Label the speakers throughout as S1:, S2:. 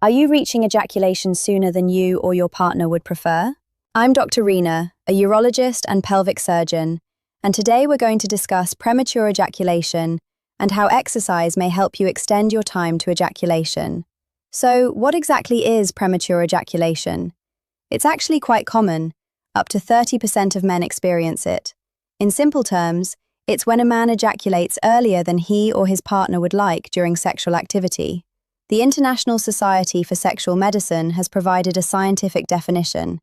S1: Are you reaching ejaculation sooner than you or your partner would prefer? I'm Dr. Rena, a urologist and pelvic surgeon, and today we're going to discuss premature ejaculation and how exercise may help you extend your time to ejaculation. So, what exactly is premature ejaculation? It's actually quite common. Up to 30% of men experience it. In simple terms, it's when a man ejaculates earlier than he or his partner would like during sexual activity. The International Society for Sexual Medicine has provided a scientific definition.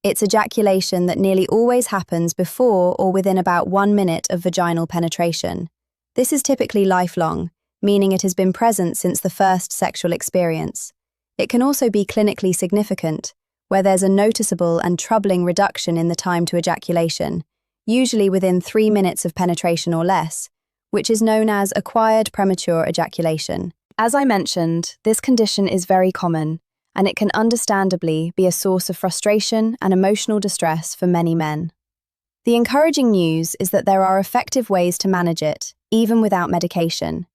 S1: It's ejaculation that nearly always happens before or within about 1 minute of vaginal penetration. This is typically lifelong, meaning it has been present since the first sexual experience. It can also be clinically significant, where there's a noticeable and troubling reduction in the time to ejaculation, usually within 3 minutes of penetration or less, which is known as acquired premature ejaculation. As I mentioned, this condition is very common, and it can understandably be a source of frustration and emotional distress for many men. The encouraging news is that there are effective ways to manage it, even without medication.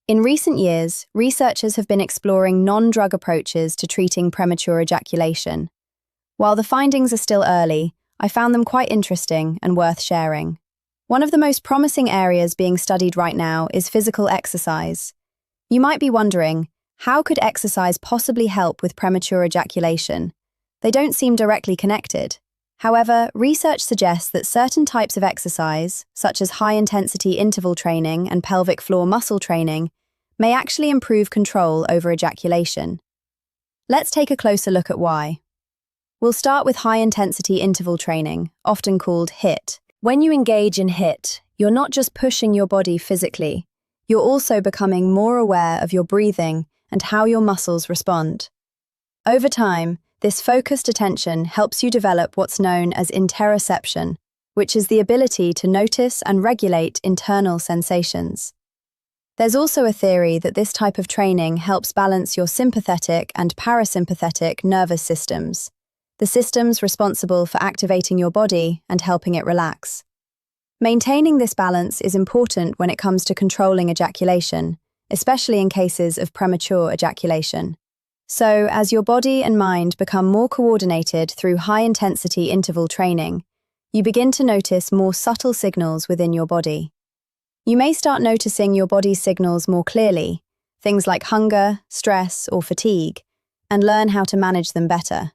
S1: In recent years, researchers have been exploring non-drug approaches to treating premature ejaculation. While the findings are still early, I found them quite interesting and worth sharing. One of the most promising areas being studied right now is physical exercise. You might be wondering, how could exercise possibly help with premature ejaculation? They don't seem directly connected. However, research suggests that certain types of exercise, such as high-intensity interval training and pelvic floor muscle training, may actually improve control over ejaculation. Let's take a closer look at why. We'll start with high-intensity interval training, often called hiit. When you engage in hiit, you're not just pushing your body physically, you're also becoming more aware of your breathing and how your muscles respond. Over time, this focused attention helps you develop what's known as interoception, which is the ability to notice and regulate internal sensations. There's also a theory that this type of training helps balance your sympathetic and parasympathetic nervous systems, the systems responsible for activating your body and helping it relax. Maintaining this balance is important when it comes to controlling ejaculation, especially in cases of premature ejaculation. So, as your body and mind become more coordinated through high-intensity interval training, you begin to notice more subtle signals within your body. You may start noticing your body's signals more clearly, things like hunger, stress, or fatigue, and learn how to manage them better.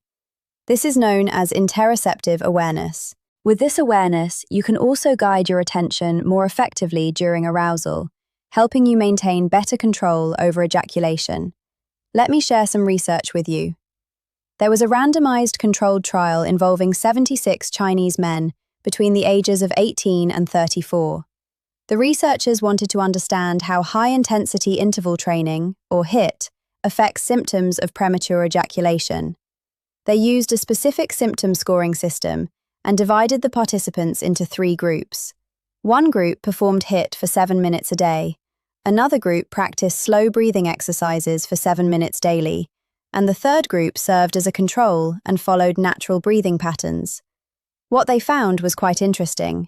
S1: This is known as interoceptive awareness. With this awareness, you can also guide your attention more effectively during arousal, helping you maintain better control over ejaculation. Let me share some research with you. There was a randomized controlled trial involving 76 Chinese men between the ages of 18 and 34. The researchers wanted to understand how high-intensity interval training, or HIIT, affects symptoms of premature ejaculation. They used a specific symptom scoring system and divided the participants into 3 groups. One group performed HIIT for 7 minutes a day, another group practiced slow breathing exercises for 7 minutes daily, and the third group served as a control and followed natural breathing patterns. What they found was quite interesting.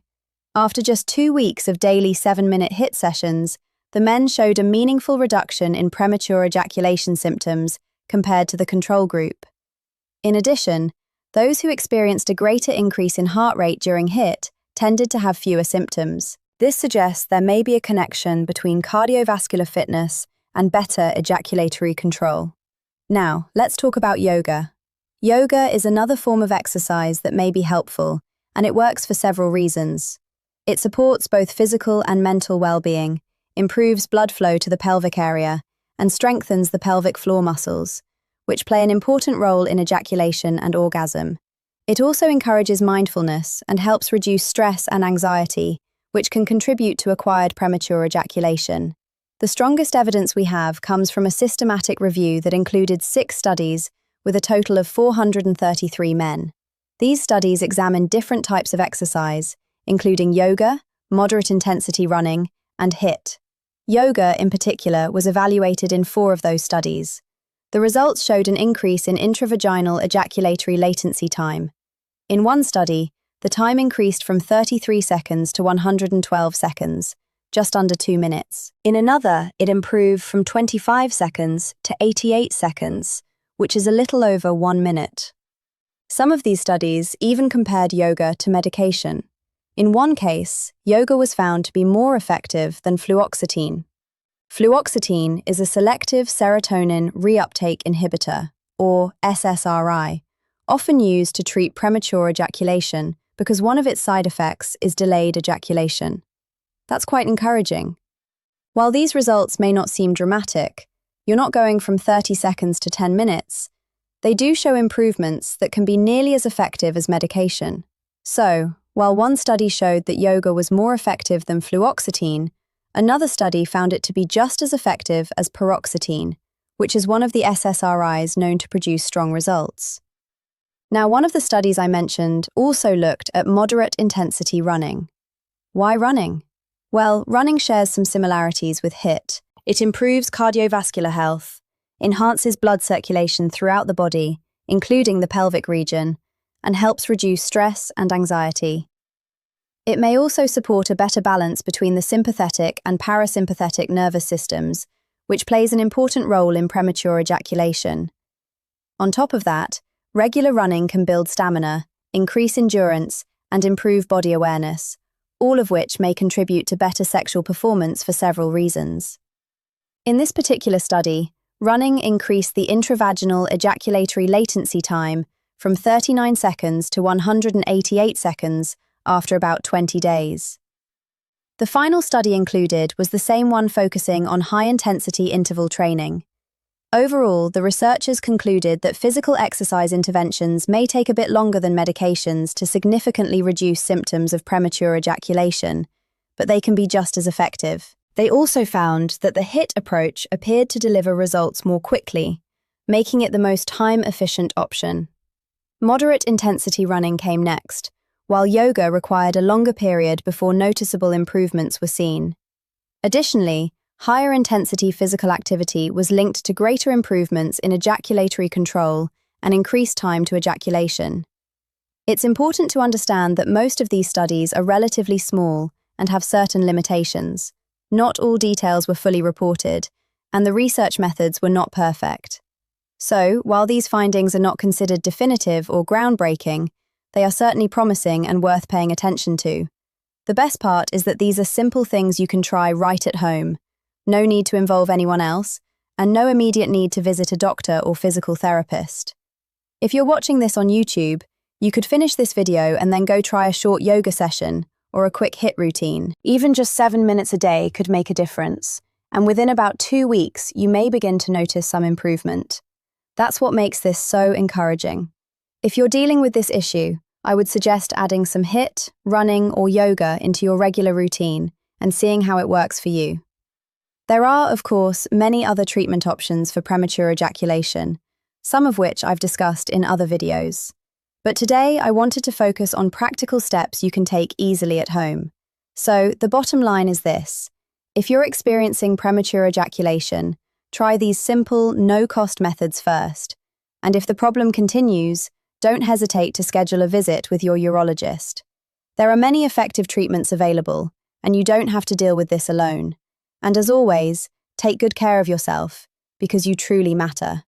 S1: After just 2 weeks of daily 7-minute HIIT sessions, the men showed a meaningful reduction in premature ejaculation symptoms compared to the control group. In addition, those who experienced a greater increase in heart rate during HIIT tended to have fewer symptoms. This suggests there may be a connection between cardiovascular fitness and better ejaculatory control. Now, let's talk about yoga. Yoga is another form of exercise that may be helpful, and it works for several reasons. It supports both physical and mental well-being, improves blood flow to the pelvic area, and strengthens the pelvic floor muscles, which play an important role in ejaculation and orgasm. It also encourages mindfulness and helps reduce stress and anxiety, which can contribute to acquired premature ejaculation. The strongest evidence we have comes from a systematic review that included 6 studies with a total of 433 men. These studies examined different types of exercise, including yoga, moderate-intensity running, and HIIT. Yoga, in particular, was evaluated in 4 of those studies. The results showed an increase in intravaginal ejaculatory latency time. In one study, the time increased from 33 seconds to 112 seconds, just under 2 minutes. In another, it improved from 25 seconds to 88 seconds, which is a little over 1 minute. Some of these studies even compared yoga to medication. In one case, yoga was found to be more effective than fluoxetine. Fluoxetine is a selective serotonin reuptake inhibitor, or SSRI, often used to treat premature ejaculation because one of its side effects is delayed ejaculation. That's quite encouraging. While these results may not seem dramatic, you're not going from 30 seconds to 10 minutes, they do show improvements that can be nearly as effective as medication. So, while one study showed that yoga was more effective than fluoxetine, another study found it to be just as effective as paroxetine, which is one of the SSRIs known to produce strong results. Now, one of the studies I mentioned also looked at moderate intensity running. Why running? Well, running shares some similarities with hiit. It improves cardiovascular health, enhances blood circulation throughout the body, including the pelvic region, and helps reduce stress and anxiety. It may also support a better balance between the sympathetic and parasympathetic nervous systems, which plays an important role in premature ejaculation. On top of that, regular running can build stamina, increase endurance, and improve body awareness, all of which may contribute to better sexual performance for several reasons. In this particular study, running increased the intravaginal ejaculatory latency time from 39 seconds to 188 seconds after about 20 days. The final study included was the same one focusing on high-intensity interval training. Overall, the researchers concluded that physical exercise interventions may take a bit longer than medications to significantly reduce symptoms of premature ejaculation, but they can be just as effective. They also found that the hiit approach appeared to deliver results more quickly, making it the most time-efficient option. Moderate intensity running came next, while yoga required a longer period before noticeable improvements were seen. Additionally, higher intensity physical activity was linked to greater improvements in ejaculatory control and increased time to ejaculation. It's important to understand that most of these studies are relatively small and have certain limitations. Not all details were fully reported, and the research methods were not perfect. So, while these findings are not considered definitive or groundbreaking, they are certainly promising and worth paying attention to. The best part is that these are simple things you can try right at home. No need to involve anyone else, and no immediate need to visit a doctor or physical therapist. If you're watching this on YouTube, you could finish this video and then go try a short yoga session or a quick hiit routine. Even just 7 minutes a day could make a difference, and within about 2 weeks, you may begin to notice some improvement. That's what makes this so encouraging. If you're dealing with this issue, I would suggest adding some hiit, running, or yoga into your regular routine and seeing how it works for you. There are, of course, many other treatment options for premature ejaculation, some of which I've discussed in other videos. But today I wanted to focus on practical steps you can take easily at home. So the bottom line is this: if you're experiencing premature ejaculation, try these simple, no-cost methods first. And if the problem continues, don't hesitate to schedule a visit with your urologist. There are many effective treatments available, and you don't have to deal with this alone. And as always, take good care of yourself, because you truly matter.